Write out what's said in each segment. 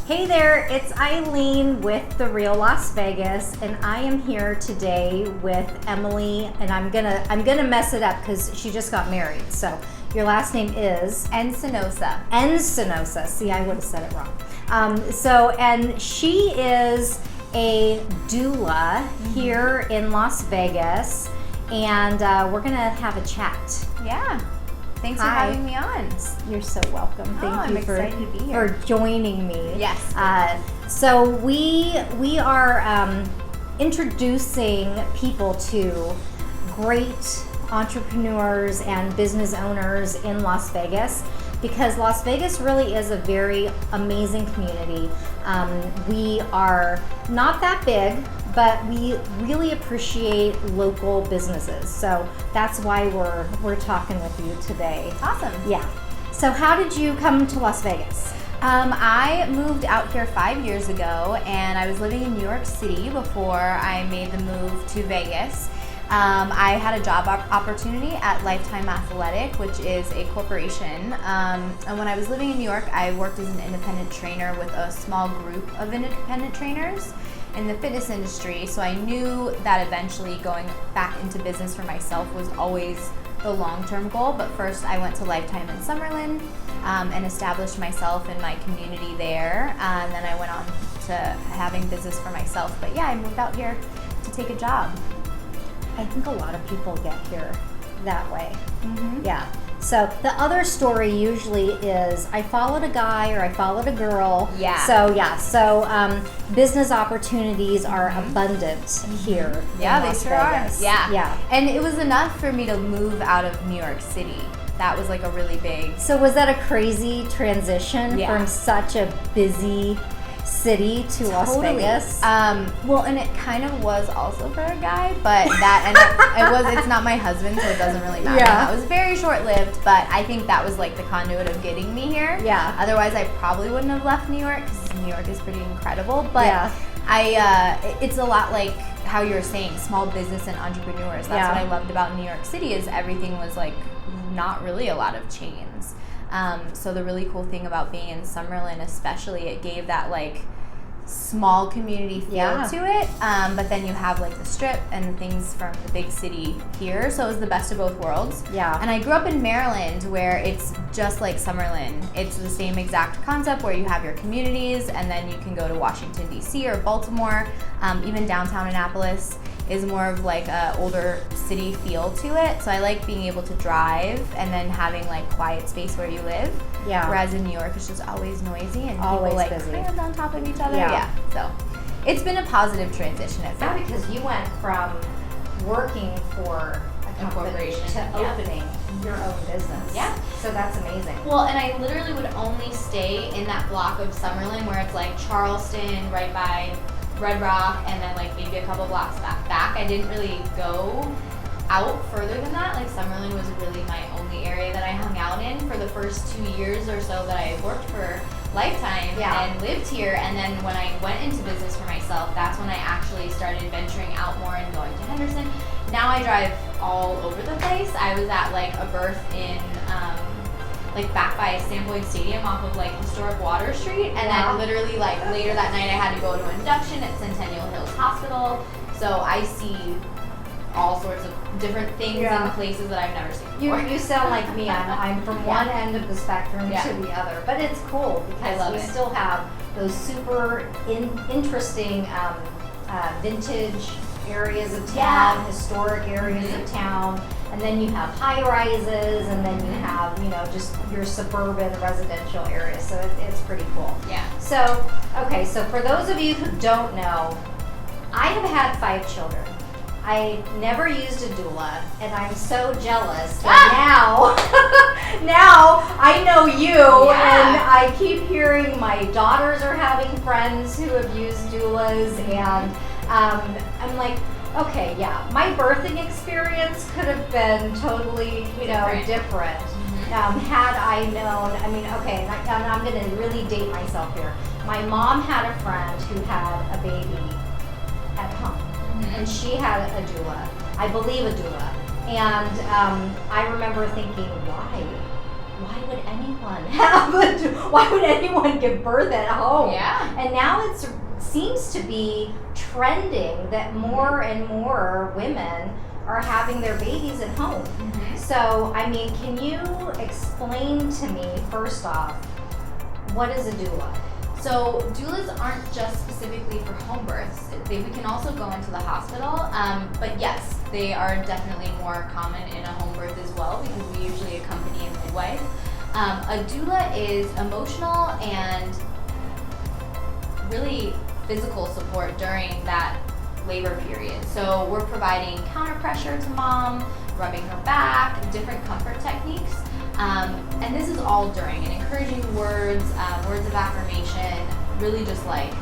Hey there, it's Eileen with The Real Las Vegas, and I am here today with Emily, and I'm gonna mess it up because she just got married. So your last name is Encinosa. Encinosa. See, I would have said it wrong. And she is a doula here in Las Vegas, and we're gonna have a chat. Yeah. Thanks for having me on. You're so welcome. Thank you excited to be here. for joining me. Yes. So we are introducing people to great entrepreneurs and business owners in Las Vegas, because Las Vegas really is a very amazing community. We are not that big, but we really appreciate local businesses. So that's why we're talking with you today. Awesome. Yeah. So how did you come to Las Vegas? I moved out here 5 years ago, and I was living in New York City before I made the move to Vegas. I had a job opportunity at Lifetime Athletic, which is a corporation. And when I was living in New York, I worked as an independent trainer with a small group of independent trainers in the fitness industry. So I knew that eventually going back into business for myself was always the long-term goal. But first I went to Lifetime in Summerlin and established myself in my community there. And then I went on to having business for myself. But yeah, I moved out here to take a job. I think a lot of people get here that way. Yeah. So the other story usually is I followed a guy or I followed a girl. Yeah. So business opportunities are abundant here. Yeah, in they Las sure are. Vegas. Yeah. Yeah. And it was enough for me to move out of New York City. That was like a really big. So was that a crazy transition from such a busy city to Las Vegas? Well, and it kind of was also for a guy, but it's not my husband, so it doesn't really matter. Yeah. That was very short-lived, but I think that was like the conduit of getting me here. Yeah. Otherwise, I probably wouldn't have left New York, because New York is pretty incredible. But it's a lot like how you were saying, small business and entrepreneurs. That's what I loved about New York City, is everything was like not really a lot of chains. So the really cool thing about being in Summerlin, especially, it gave that like small community feel to it, but then you have like the strip and things from the big city here, so it was the best of both worlds. Yeah. And I grew up in Maryland, where it's just like Summerlin. It's the same exact concept, where you have your communities, and then you can go to Washington DC or Baltimore. Even downtown Annapolis is more of like a older city feel to it. So I like being able to drive and then having like quiet space where you live. Yeah. Whereas in New York, it's just always noisy and Always people like busy. crammed on top of each other. Yeah. So it's been a positive transition at Yeah, first. because you went from working for a company corporation, to opening your own business. Yeah. So that's amazing. Well, and I literally would only stay in that block of Summerlin, where it's like Charleston, right by Red Rock, and then like maybe a couple blocks back. I didn't really go out further than that. Like Summerlin was really my only area that I hung out in for the first 2 years or so that I worked for Lifetime and lived here. And then when I went into business for myself, that's when I actually started venturing out more and going to Henderson. Now I drive all over the place. I was at like a birth in like back by Sandpoint Stadium off of like historic Water Street, and then literally like later that night I had to go to an induction at Centennial Hills Hospital. So I see all sorts of different things in places that I've never seen before. You sound like me. I'm from one end of the spectrum to the other, but it's cool because we still have those super interesting vintage areas of town, historic areas of town, and then you have high rises, and then you have just your suburban residential areas. So it's pretty cool. Yeah. So so for those of you who don't know, I have had 5 children. I never used a doula, and I'm so jealous that now I know you, and I keep hearing my daughters are having friends who have used doulas, and I'm like, okay, my birthing experience could have been totally, different. Had I known, and I'm going to really date myself here. My mom had a friend who had a baby at home. And she had a doula, I believe a doula. And I remember thinking, why? why would anyone give birth at home? Yeah. And now it seems to be trending that more and more women are having their babies at home. Mm-hmm. So, I mean, can you explain to me, first off, what is a doula? So doulas aren't just specifically for home births. We can also go into the hospital, but yes, they are definitely more common in a home birth as well because we usually accompany a midwife. A doula is emotional and really physical support during that labor period. So we're providing counter pressure to mom, rubbing her back, different comfort techniques. And this is all during, and encouraging words, words of affirmation, really just like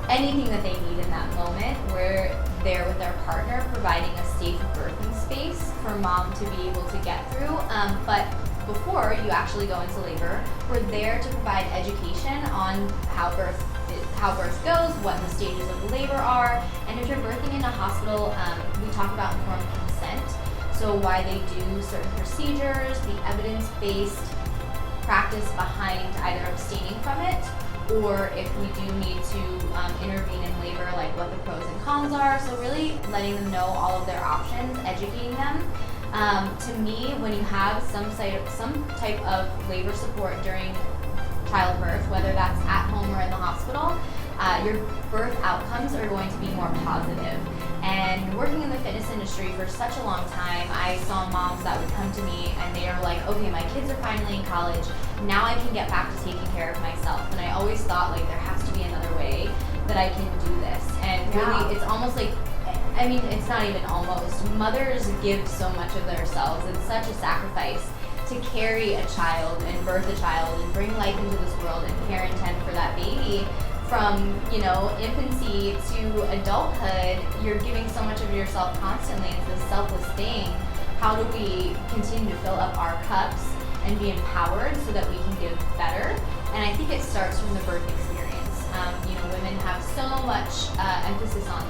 anything that they need in that moment. We're there with their partner, providing a safe birthing space for mom to be able to get through. But before you actually go into labor, we're there to provide education on how birth goes, what the stages of the labor are, and if you're birthing in a hospital, we talk about informed consent. So why they do certain procedures, the evidence-based practice behind either abstaining from it, or if we do need to intervene in labor, like what the pros and cons are. So really letting them know all of their options, educating them. To me, when you have some type of labor support during childbirth, whether that's at home or in the hospital, your birth outcomes are going to be more positive. And working in the fitness industry for such a long time, I saw moms that would come to me and they are like, okay, my kids are finally in college, now I can get back to taking care of myself. And I always thought like there has to be another way that I can do this. And really, it's almost like, I mean, it's not even almost. Mothers give so much of themselves. It's such a sacrifice to carry a child and birth a child and bring life into this world and care and tend for that baby. From, infancy to adulthood, you're giving so much of yourself constantly. It's this selfless thing. How do we continue to fill up our cups and be empowered so that we can give better? And I think it starts from the birth experience. Women have so much emphasis on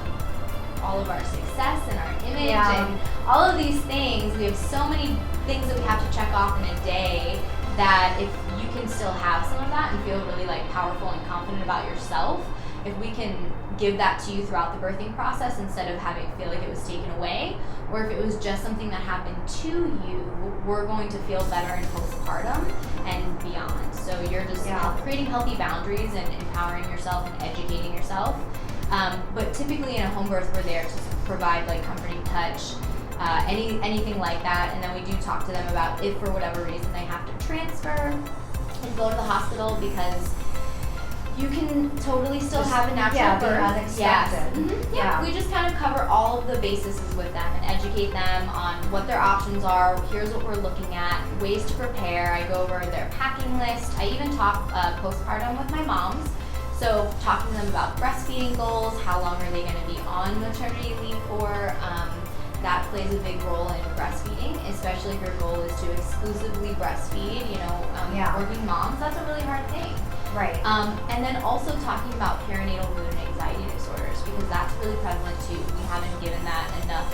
all of our success and our image and all of these things. We have so many things that we have to check off in a day that if you can still have some of that and feel really like powerful and confident about yourself, if we can give that to you throughout the birthing process instead of having it feel like it was taken away, or if it was just something that happened to you, we're going to feel better in postpartum and beyond. So you're just creating healthy boundaries and empowering yourself and educating yourself. But typically in a home birth, we're there to provide like comforting touch, anything like that, and then we do talk to them about if for whatever reason they have to transfer and go to the hospital, because you can totally still have a natural birth. Unexpected. Yes. Mm-hmm. Yeah, we just kind of cover all of the bases with them and educate them on what their options are. Here's what we're looking at, ways to prepare. I go over their packing list. I even talk postpartum with my moms. So talking to them about breastfeeding goals, how long are they going to be on maternity leave for. That plays a big role in breastfeeding, especially if your goal is to exclusively breastfeed, working moms. That's a really hard thing. Right. And then also talking about perinatal mood and anxiety disorders, because that's really prevalent too. We haven't given that enough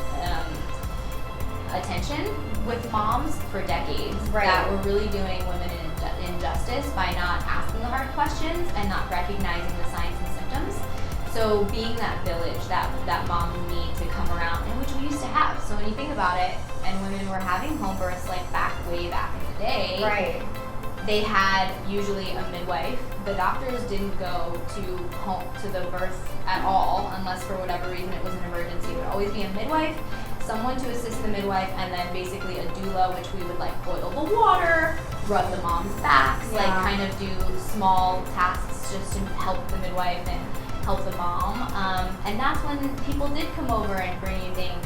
attention with moms for decades. Right. That we're really doing women an injustice by not asking the hard questions and not recognizing the signs and symptoms. So being that village that moms need to come around, and which we used to have. So when you think about it, and women were having home births like way back in the day. Right. They had usually a midwife. The doctors didn't go to the birth at all unless for whatever reason it was an emergency. It would always be a midwife, someone to assist the midwife, and then basically a doula, which we would like boil the water, rub the mom's backs, like kind of do small tasks just to help the midwife and help the mom. And that's when people did come over and bring you things,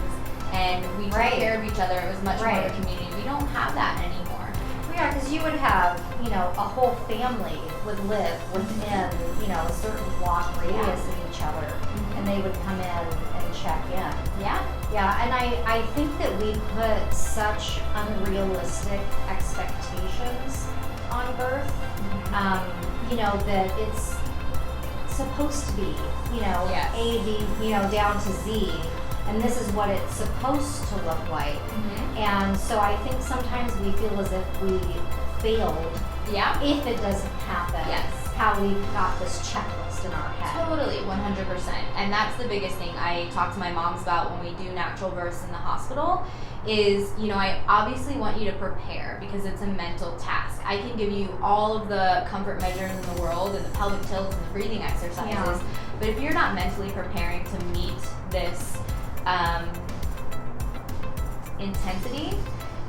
and we took care of each other. It was much more of a community. We don't have that anymore. Yeah, because you would have, a whole family would live within, a certain block radius of each other, and they would come in and check in. Yeah. Yeah, and I think that we put such unrealistic expectations on birth, that it's supposed to be, A, B, down to Z. And this is what it's supposed to look like. And so I think sometimes we feel as if we failed Yeah. if it doesn't happen. Yes. How we've got this checklist in our head. Totally, 100%. And that's the biggest thing I talk to my moms about when we do natural births in the hospital is, you know, I obviously want you to prepare because it's a mental task. I can give you all of the comfort measures in the world and the pelvic tilts and the breathing exercises, Yeah. but if you're not mentally preparing to meet this intensity,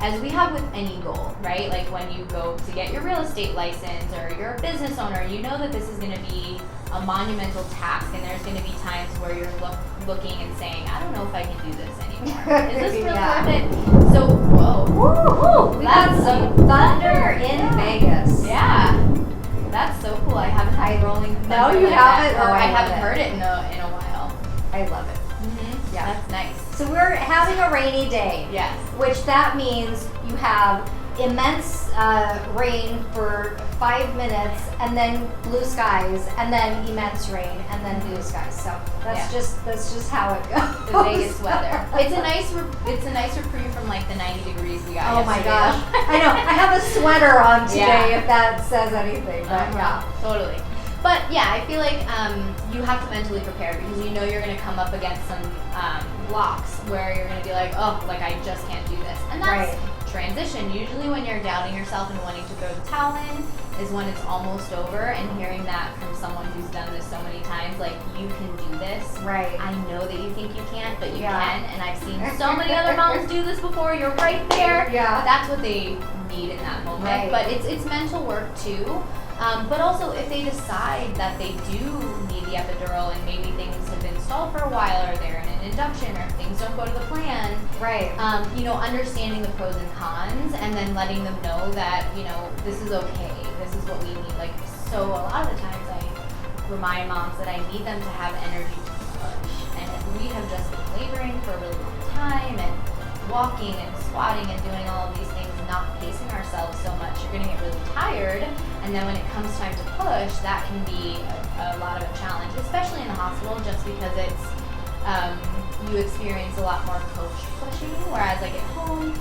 as we have with any goal, right? Like when you go to get your real estate license or you're a business owner, you know that this is going to be a monumental task, and there's going to be times where you're looking and saying, I don't know if I can do this anymore. Is this really Yeah. worth it? So, whoa. Woo-hoo! We got That's some thunder in Vegas. Yeah. That's so cool. I haven't had rolling thunder. No, you like haven't? that, or Oh, I I love haven't it. heard it in a while. I love it. Mm-hmm. Yeah. That's nice. So we're having a rainy day. Yes. Which that means you have immense rain for 5 minutes, and then blue skies, and then immense rain, and then blue skies. So that's just how it goes. The Vegas weather. It's a nice reprieve from like the 90 degrees we got. Oh my yesterday. gosh! I know. I have a sweater on today. Yeah. If that says anything, but yeah. Totally. But yeah, I feel like you have to mentally prepare because you know you're going to come up against some blocks where you're going to be like, oh, like I just can't do this. And that's transition. Usually when you're doubting yourself and wanting to throw the towel in is when it's almost over, and hearing that from someone who's done this so many times, like, you can do this. Right. I know that you think you can't, but you can, and I've seen so many other moms do this before. You're right there. Yeah. That's what they need in that moment. Right. But it's mental work too. But also, if they decide that they do need the epidural and maybe things have been stalled for a while, or they're in an induction, or if things don't go to the plan, Right. you know, understanding the pros and cons, and then letting them know that, you know, this is okay. This is what we need. Like, so a lot of the times I remind moms that I need them to have energy to push. And if we have just been laboring for a really long time and walking and squatting and doing all of these things, not pacing ourselves so much, you're going to get really tired. And then when it comes time to push, that can be a lot of a challenge, especially in the hospital, just because it's you experience a lot more coach pushing, whereas like at home,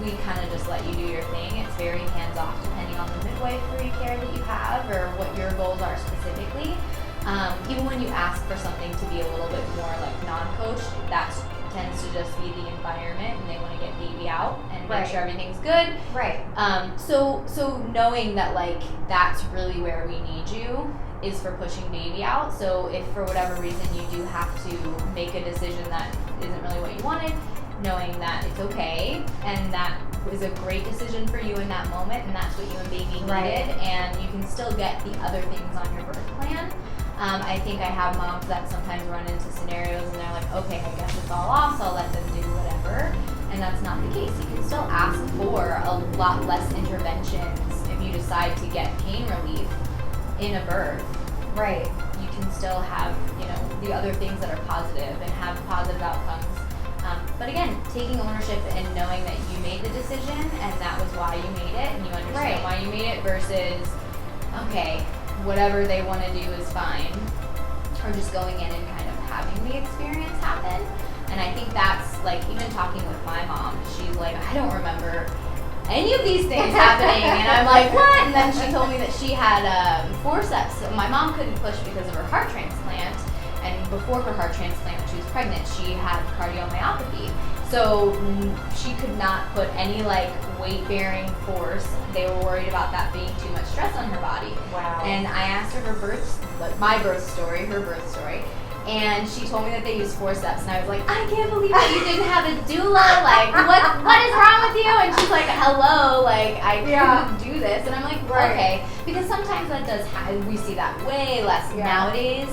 we kind of just let you do your thing. It's very hands-off depending on the midwifery care that you have or what your goals are specifically. Even when you ask for something to be a little bit more like non-coached, that tends to just be the environment, and they want to get baby out and make sure everything's good. Right. So knowing that like that's really where we need you is for pushing baby out. So if for whatever reason you do have to make a decision that isn't really what you wanted, knowing that it's okay and that was a great decision for you in that moment, and that's what you and baby needed, and you can still get the other things on your birth plan. I think I have moms that sometimes run into scenarios and they're like, okay, I guess it's all off, so I'll let them do whatever. And that's not the case. You can still ask for a lot less interventions if you decide to get pain relief in a birth. Right. You can still have, you know, the other things that are positive and have positive outcomes. But again, taking ownership and knowing that you made the decision and that was why you made it, and you understand why you made it, versus, okay, whatever they want to do is fine, or just going in and kind of having the experience happen. And I think that's, like, even talking with my mom, she's like, I don't remember any of these things happening. And I'm like, what? And then she told me that she had forceps. So my mom couldn't push because of her heart transplant. And before her heart transplant, when she was pregnant, she had cardiomyopathy. So she could not put any like weight-bearing force. They were worried about that being too much stress on her body. Wow. And I asked her my birth story, her birth story. And she told me that they used forceps, and I was like, I can't believe that you didn't have a doula. Like, what is wrong with you? And she's like, hello, like, I couldn't do this. And I'm like, okay, because sometimes that does we see that way less nowadays.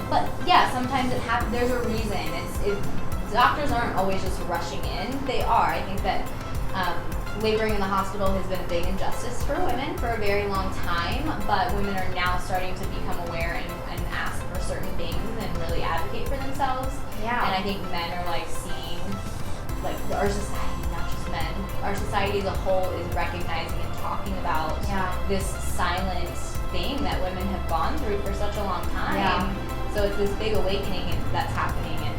But yeah, sometimes it happens. There's a reason. Doctors aren't always just rushing in. They are. I think that laboring in the hospital has been a big injustice for women for a very long time, but women are now starting to become aware and ask for certain things and really advocate for themselves. Yeah. And I think men are like seeing, like our society, not just men, our society as a whole is recognizing and talking about this silent thing that women have gone through for such a long time. Yeah. So it's this big awakening that's happening, and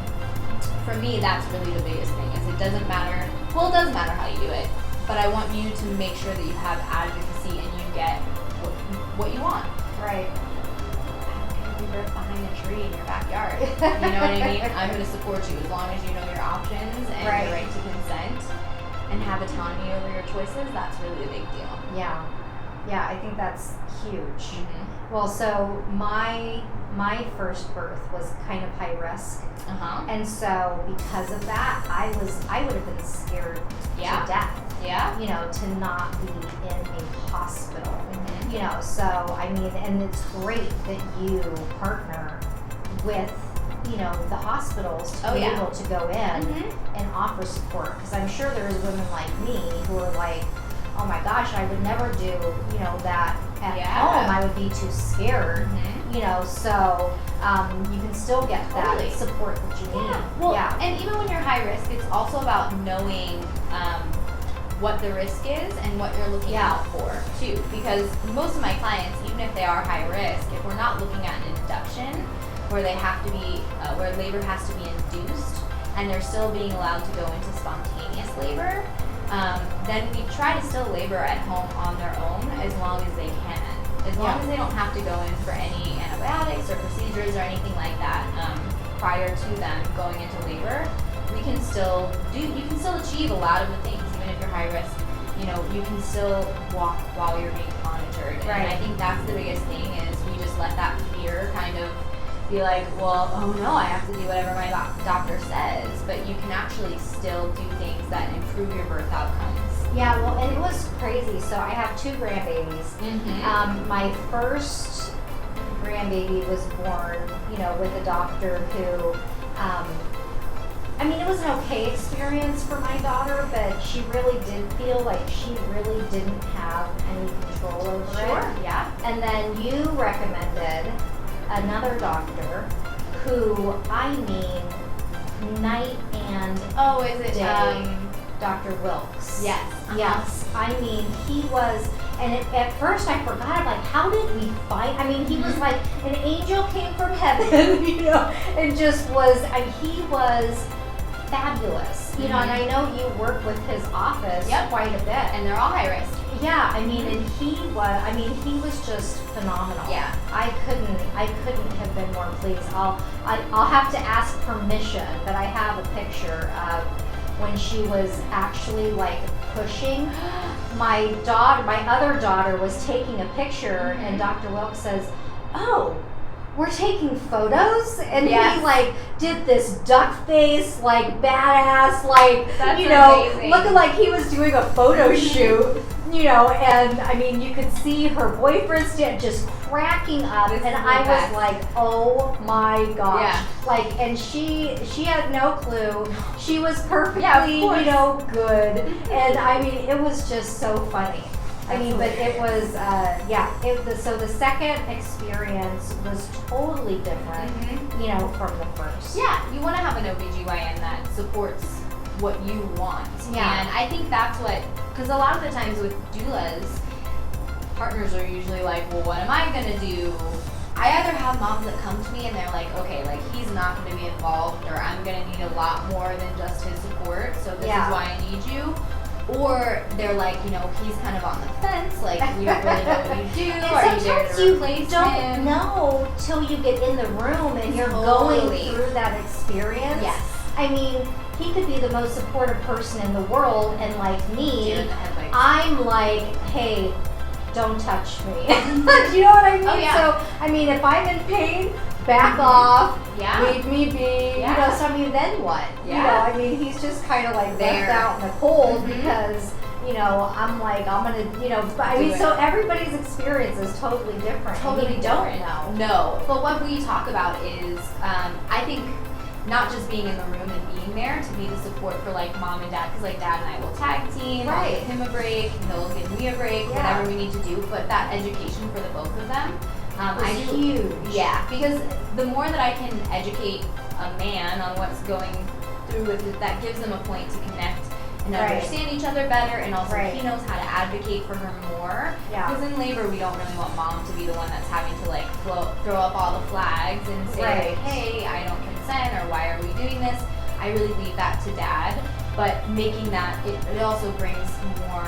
for me, that's really the biggest thing. Is it doesn't matter. Well, it does matter how you do it, but I want you to make sure that you have advocacy and you get what you want. Right. I don't care if you birth behind a tree in your backyard. You know what I mean? I'm going to support you as long as you know your options and Right. your right to consent and have autonomy over your choices. That's really a big deal. Yeah. Yeah, I think that's huge. Mm-hmm. Well, so my first birth was kind of high risk. Uh-huh. And so because of that, I would have been scared Yeah. to death. Yeah. You know, to not be in a hospital. Mm-hmm. You know, so I mean, and it's great that you partner with, you know, the hospitals to be able to go in Mm-hmm. and offer support. Because I'm sure there's women like me who are like, oh my gosh, I would never do, you know, that at home. I would be too scared. Mm-hmm. You know, so you can still get Totally. that support that you need. Well, yeah. and even when you're high risk, it's also about knowing what the risk is and what you're looking out for too. Because most of my clients, even if they are high risk, if we're not looking at an induction where they have to be, where labor has to be induced, and they're still being allowed to go into spontaneous labor, then we try to still labor at home on their own as long as they can. As long as they don't have to go in for any antibiotics or procedures or anything like that prior to them going into labor, you can still achieve a lot of the things, even if you're high risk. You know, you can still walk while you're being monitored. Right. And I think that's the biggest thing is we just let that fear kind of be like, well, oh no, I have to do whatever my doctor says. But you can actually still do things that improve your birth outcomes. Yeah, well, and it was crazy. So I have 2 grandbabies. Mm-hmm. My first grandbaby was born, you know, with a doctor who, I mean, it was an okay experience for my daughter, but she really did feel like she really didn't have any control over it. Yeah. And then you recommended another doctor who, I mean, night and Oh, is it? day, Dr. Wilkes. Yes. Yes. I mean, he was, and at first I forgot, I'm like, how did we find, I mean, he was like, an angel came from heaven, you know, and just was, he was fabulous. You know, and I know you work with his office quite a bit. And they're all high risk. Yeah, I mean, and he was just phenomenal. Yeah. I couldn't have been more pleased. I'll have to ask permission, but I have a picture of when she was actually like pushing. My other daughter was taking a picture, and Dr. Wilkes says, "Oh, we're taking photos," and he like did this duck face, like badass, like That's you know, amazing. looking like he was doing a photo shoot, you know. And I mean, you could see her boyfriend just cracking up, and I was like, oh my gosh, like, and she had no clue. She was perfectly, you know, good, and I mean, it was just so funny. I mean, but it was, so the second experience was totally different, you know, from the first. Yeah, you want to have an OBGYN that supports what you want. Yeah. And I think that's what, because a lot of the times with doulas, partners are usually like, well, what am I going to do? I either have moms that come to me and they're like, okay, like he's not going to be involved, or I'm going to need a lot more than just his support, so this is why I need you. Or they're like, you know, he's kind of on the fence, like we don't really know what you do. Are you there to replace him? Don't know till you get in the room and you're going through that experience. Yes. I mean, he could be the most supportive person in the world, and like me, Deer in the headlights. I'm like, hey, don't touch me. Do you know what I mean? Oh, yeah. So, I mean, if I'm in pain, back off, Yeah. leave me be. Yeah. You know, so I mean, then what? Yeah. You know, I mean, he's just kind of like There. left out in the cold because, you know, I'm like, I'm gonna, you know, but I mean, so everybody's experience is totally different. Totally you different. Don't know. No, but what we talk about is, I think, not just being in the room and being there to be the support for like mom and dad, because like dad and I will tag team, I'll give him a break, he'll give me a break, whatever we need to do, but that education for the both of them. It's huge. Yeah, because the more that I can educate a man on what's going through with it, that gives them a point to connect and understand each other better, and also he knows how to advocate for her more. Yeah. Because in labor, we don't really want mom to be the one that's having to like throw up all the flags and say, like, hey, I don't consent, or why are we doing this? I really leave that to dad. but making that, it also brings more,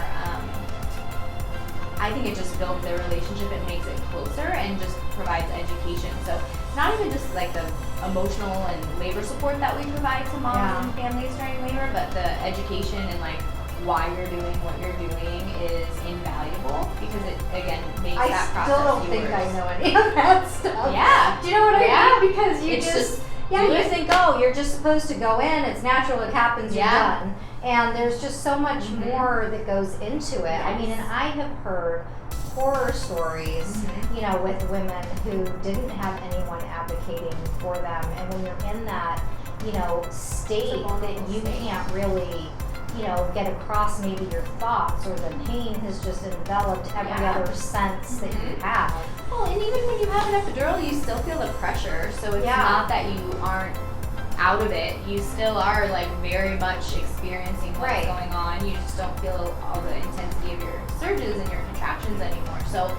I think it just builds their relationship and makes it closer and just provides education. So not even just like the emotional and labor support that we provide to moms and families during labor, but the education and like why you're doing what you're doing is invaluable because it, again, makes that process I still don't think I know any of that stuff. Yeah. Do you know what I mean? Because you It's just do you it. think, oh, you're just supposed to go in, it's natural, it happens, you're done. And there's just so much more that goes into it. I mean, and I have heard horror stories, you know, with women who didn't have anyone advocating for them. And when you're in that, you know, state that you can't really, you know, get across maybe your thoughts, or the pain has just enveloped every other sense that you have. Well, and even when you have an epidural, you still feel the pressure. So it's not that you aren't out of it. You still are like very much experiencing what's going on. You just don't feel all the intensity of your surges and your contractions anymore. So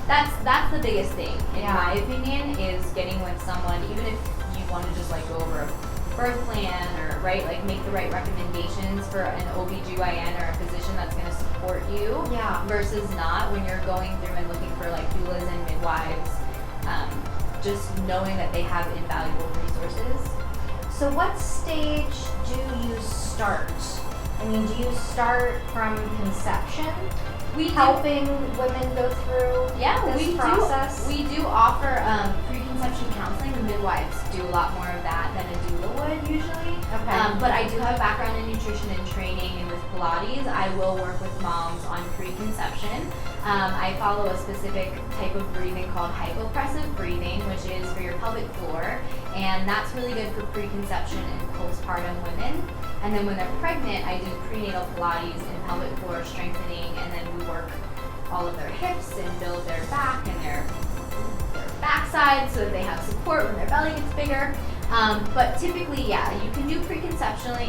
that's the biggest thing, in my opinion, is getting with someone, even if you want to just like go over a birth plan or like make the right recommendations for an OBGYN or a physician that's going to support you versus not, when you're going through and looking for like doulas and midwives, just knowing that they have invaluable resources. So what stage do you start? I mean, do you start from conception? We helping women go through this process? We do offer preconception counseling. The midwives do a lot more of that than a doula would usually. Okay. But I do have a background in nutrition and training, and with Pilates, I will work with moms on preconception. I follow a specific type of breathing called hypopressive breathing, which is for your pelvic floor, and that's really good for preconception and postpartum women. And then when they're pregnant, I do prenatal Pilates and pelvic floor strengthening, and then we work all of their hips and build their back and their backside so that they have support when their belly gets bigger. But typically, you can do preconception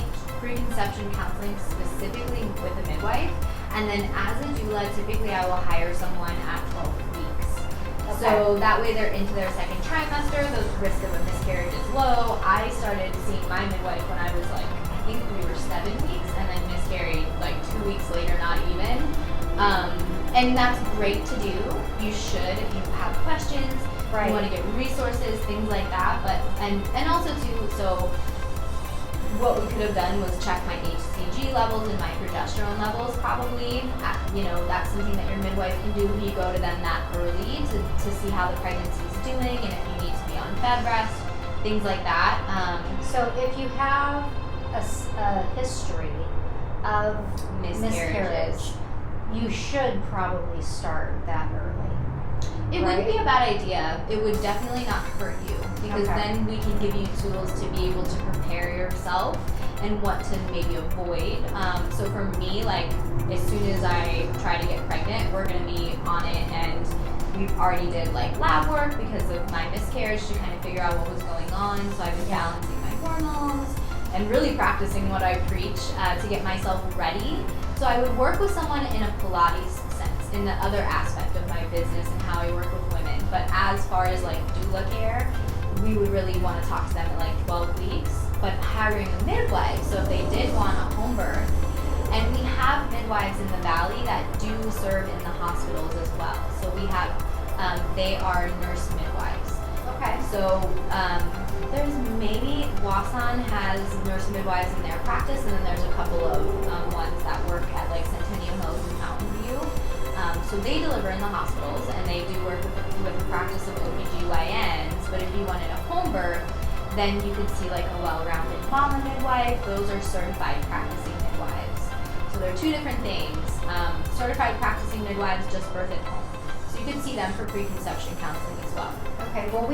counseling specifically with a midwife. And then as a doula, typically I will hire someone at 12 weeks. Okay. So that way they're into their second trimester, the risk of a miscarriage is low. I started seeing my midwife when I was like, I think we were 7 weeks, and then miscarried like 2 weeks later, not even. And that's great to do. You should if you have questions, you want to get resources, things like that. But and also too, so what we could have done was check my HCG levels and my progesterone levels probably. You know, that's something that your midwife can do if you go to them that early to see how the pregnancy is doing and if you need to be on bed rest, things like that. So if you have a history of miscarriage, you should probably start that early. It wouldn't be a bad idea. It would definitely not hurt you because then we can give you tools to be able to prepare yourself and what to maybe avoid. So for me, like as soon as I try to get pregnant, we're going to be on it, and we've already did like lab work because of my miscarriage to kind of figure out what was going on. So I've been balancing my hormones and really practicing what I preach to get myself ready. So I would work with someone in a Pilates sense, in the other aspect of my business and how I work with women. But as far as like doula care, we would really want to talk to them at like 12 weeks. But hiring a midwife, so if they did want a home birth, and we have midwives in the valley that do serve in the hospitals as well. So we have, they are nurse midwives. Okay. So there's maybe Wasan has nurse midwives in their practice, and then there's a couple of ones that work at like Centennial Hills and Mountain View. So they deliver in the hospitals, and they do work with the practice of OBGYNs. But if you wanted a home birth, then you could see like a well-rounded mama midwife. Those are certified practicing midwives. So they're two different things. Certified practicing midwives just birth at home. So you can see them for preconception counseling as well. Okay, well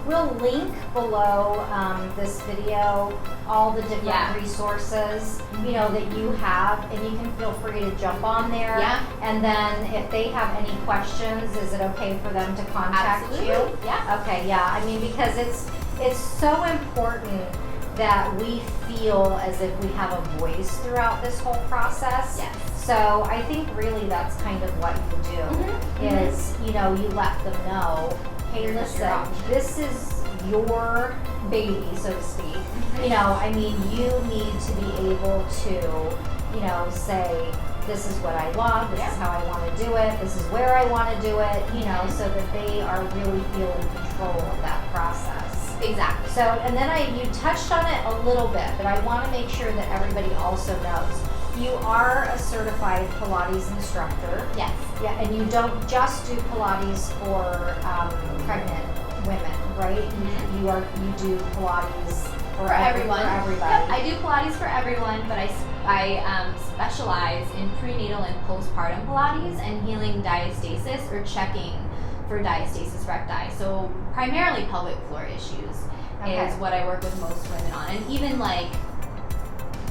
we'll link below this video all the different resources, you know, that you have, and you can feel free to jump on there. Yeah. And then if they have any questions, is it okay for them to contact you? Yeah. Okay, yeah. I mean, because it's so important that we feel as if we have a voice throughout this whole process. Yes. So I think really that's kind of what you do, is, you know, you let them know, hey, listen, this is your baby, so to speak, you know, I mean, you need to be able to, you know, say, this is what I want, this is how I want to do it, this is where I want to do it, you know, so that they are really feel in control of that process. Exactly. So, and then you touched on it a little bit, but I want to make sure that everybody also knows. You are a certified Pilates instructor. Yes. Yeah, and you don't just do Pilates for pregnant women, right? Mm-hmm. You do Pilates for everyone. For everybody. Yep, I do Pilates for everyone, but I specialize in prenatal and postpartum Pilates and healing diastasis or checking for diastasis recti. So primarily pelvic floor issues is what I work with most women on, and even like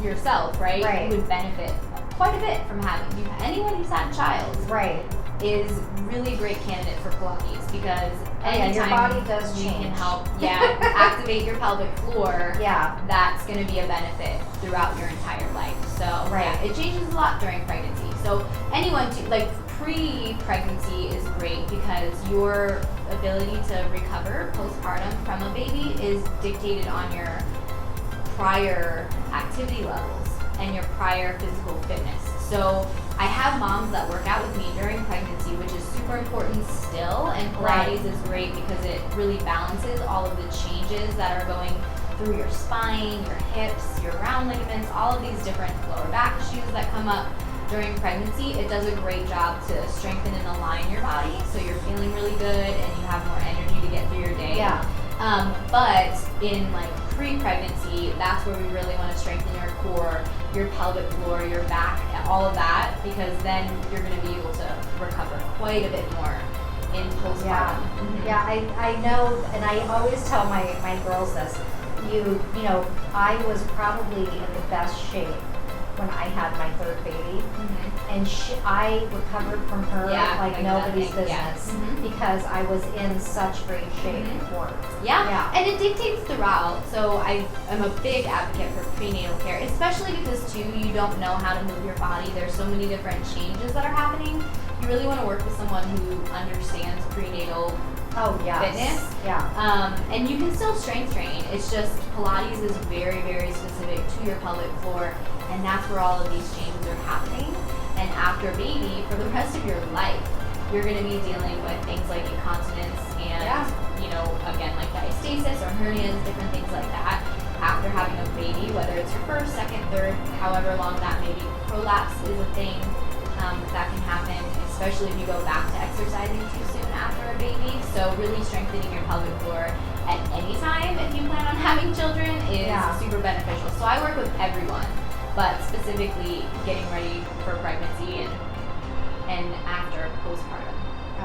yourself, right? You would benefit quite a bit from having anyone who's had a child. Right. Is really great candidate for Pilates because anytime your body does we change. can help activate your pelvic floor, that's going to be a benefit throughout your entire life. So it changes a lot during pregnancy. So anyone pre-pregnancy is great because your ability to recover postpartum from a baby is dictated on your prior activity levels and your prior physical fitness. So I have moms that work out with me during pregnancy, which is super important still, and Pilates is great because it really balances all of the changes that are going through your spine, your hips, your round ligaments, all of these different lower back issues that come up during pregnancy. It does a great job to strengthen and align your body so you're feeling really good and you have more energy to get through your day. But in like pre-pregnancy, that's where we really want to strengthen your core, your pelvic floor, your back, all of that, because then you're going to be able to recover quite a bit more in postpartum. I know, and I always tell my girls this. You know, I was probably in the best shape when I had my third baby, and I recovered from her like nobody's business because I was in such great shape for her. And it dictates throughout. So I am a big advocate for prenatal care, especially because too you don't know how to move your body. There's so many different changes that are happening. You really want to work with someone who understands prenatal fitness. And you can still strength train. It's just Pilates is very, very specific to your pelvic floor, and that's where all of these changes are happening. And after a baby, for the rest of your life, you're going to be dealing with things like incontinence and, you know, again, like diastasis or hernias, different things like that. After having a baby, whether it's your first, second, third, however long that may be, prolapse is a thing that can happen, especially if you go back to exercising too soon after a baby. So really strengthening your pelvic floor at any time if you plan on having children is super beneficial. So I work with everyone, but specifically getting ready for pregnancy and after postpartum.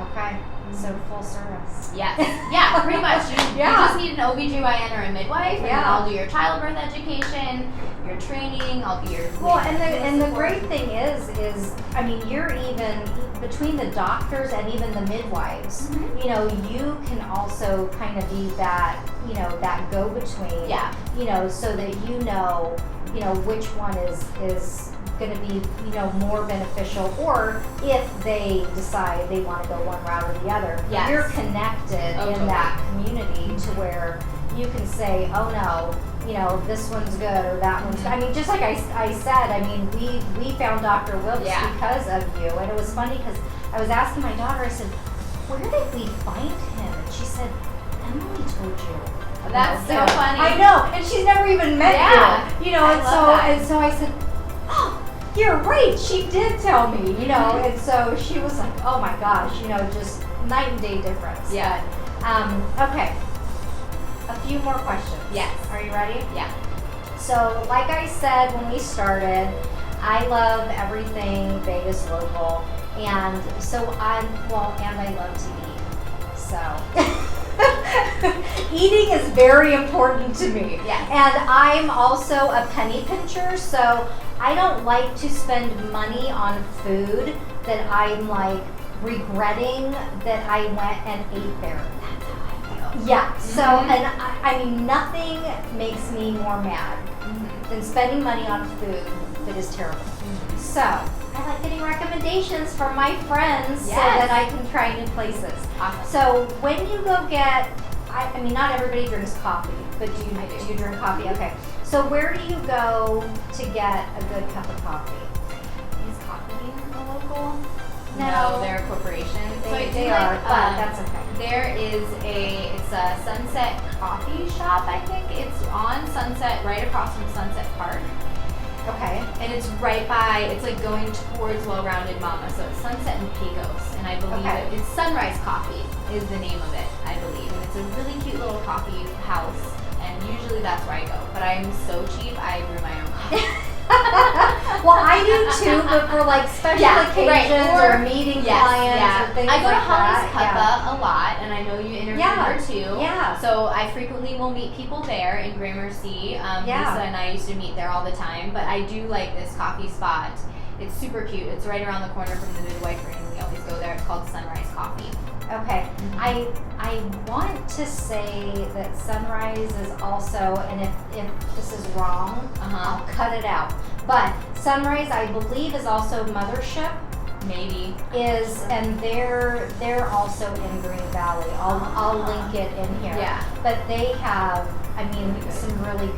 Okay. So full service. Yes. Yeah, pretty much. You just need an OBGYN or a midwife, and then I'll do your childbirth education, your training, I'll be your and the great thing is I mean, you're even between the doctors and even the midwives, you know, you can also kind of be that, you know, that go-between, you know, so that you know which one is going to be, you know, more beneficial, or if they decide they want to go one route or the other, you're connected in that community to where you can say, oh no, you know, this one's good or that one's good. I mean, just like I said, I mean, we found Dr. Wilkes because of you, and it was funny because I was asking my daughter, I said, where did we find him? And she said, Emily told you. That's so funny. I know, and she's never even met you. You know, and so I said, oh, you're right, she did tell me, you know, and so she was like, oh my gosh, you know, just night and day difference. But, okay, a few more questions. Yes. Are you ready? Yeah. So, like I said when we started, I love everything Vegas local, and so and I love to eat, so. Eating is very important to me. And I'm also a penny pincher, so I don't like to spend money on food that I'm like regretting that I went and ate there. That's how I feel. Yeah, so, and I mean, nothing makes me more mad than spending money on food that is terrible. So, I like getting recommendations from my friends so that I can try new places. Awesome. So, when you go get I mean, not everybody drinks coffee, but do you drink coffee? Okay. So where do you go to get a good cup of coffee? Is Coffee Bean a local? No. They're a corporation. They are, but that's okay. It's a Sunset Coffee Shop, I think. It's on Sunset, right across from Sunset Park. Okay. And it's right by, it's like going towards Well-Rounded Mama. So it's Sunset and Pecos. And I believe it's Sunrise Coffee is the name of it, I believe. And it's a really cute little coffee house. And usually that's where I go. But I'm so cheap, I brew my own coffee. Well, I do too, but for like special occasions or meeting clients or things I go like to Holly's that. Cuppa a lot, and I know you interviewed her too. Yeah. So I frequently will meet people there in Gramercy. Lisa and I used to meet there all the time, but I do like this coffee spot. It's super cute. It's right around the corner from the midwife room. We always go there. It's called Sunrise Coffee. Okay. I want to say that Sunrise is also, and if this is wrong, I'll cut it out. But Sunrise, I believe, is also Mothership. Maybe. And they're also in Green Valley. I'll link it in here. Yeah. But they have, I mean, some really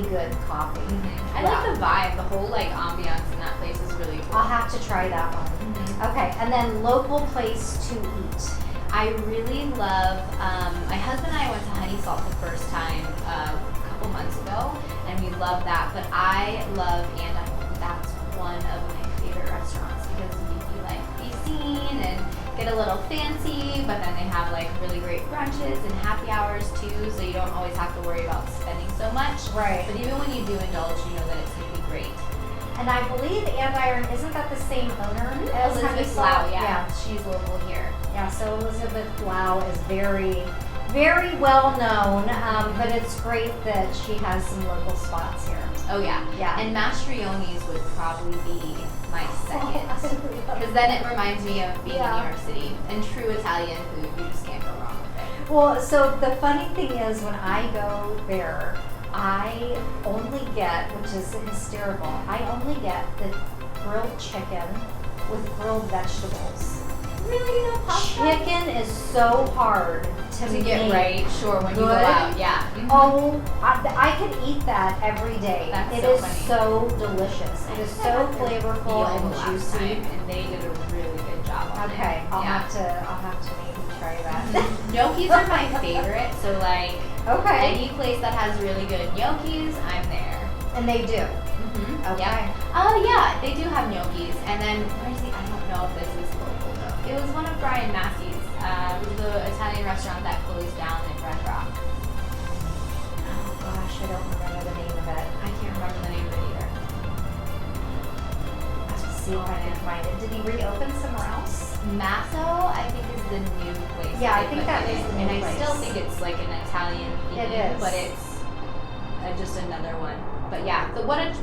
good coffee. I like the vibe. The whole like ambiance in that place is really cool. I'll have to try that one. Okay, and then local place to eat. I really love, my husband and I went to Honey Salt the first time a couple months ago, and we loved that, but I love that's one of my favorite restaurants because you like be seen and get a little fancy, but then they have like really great brunches and happy hours too, so you don't always have to worry about spending so much. Right. But even when you do indulge, you know that it's going to be great. And I believe Andiron, isn't that the same owner as Honey Elizabeth Salt? Lau, yeah. She's local here. Yeah, so Elizabeth Lau is very, very well known, but it's great that she has some local spots here. Oh yeah. Yeah. And Mastrioni's would probably be my second. Because then it reminds me of being in New York City. And true Italian food, you just can't go wrong with it. Well, so the funny thing is when I go there, I only get, which is hysterical, I only get the grilled chicken with grilled vegetables. Really? No pasta? Chicken is so hard to get right, sure, when you go good. out, yeah. Oh, I could eat that every day. That's It so is funny. so delicious. It is so flavorful and last juicy. time, and they did a really good job on it. Okay, I'll have to maybe try that. Gnocchis are my favorite, so like any place that has really good gnocchis, I'm there. And they do. Okay. Yeah. Yeah, they do have gnocchis, and then where's the? I don't know if this is local though. It was one of Brian Massey's. It was the Italian restaurant that closed down in Red Rock. Oh gosh, I don't remember the name of it. I can't remember the name of it either. I have to see if I can find it. Did he reopen somewhere else? Masso, I think, is the new place. Yeah, I think that is the new And place. I still think it's like an Italian theme, It is. but it's just another one. But yeah,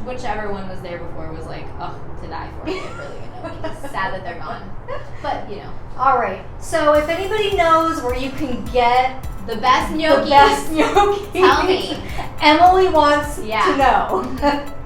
whichever one was there before was like, oh, to die for. They're really good. It's sad that they're gone. But, you know. All right. So if anybody knows where you can get the best gnocchis, tell me. Emily wants to know.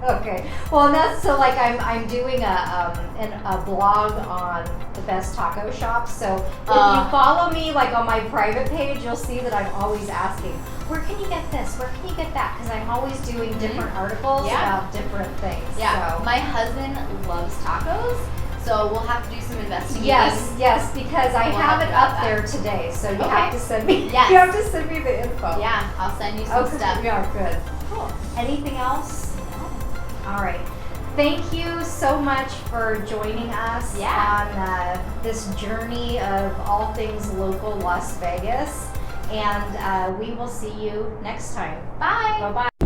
Okay. Well, and that's so like I'm doing a blog on the best taco shops. So if you follow me like on my private page, you'll see that I'm always asking, where can you get this? Where can you get that? Because I'm always doing different articles about different things. Yeah. So. My husband loves tacos. So we'll have to do some investigating. Yes, because I have it up there today. So you have to send me. Yes. You have to send me the info. Yeah, I'll send you some stuff. Yeah, good. Cool. Anything else? No. All right. Thank you so much for joining us on this journey of all things local Las Vegas. And we will see you next time. Bye. Bye-bye.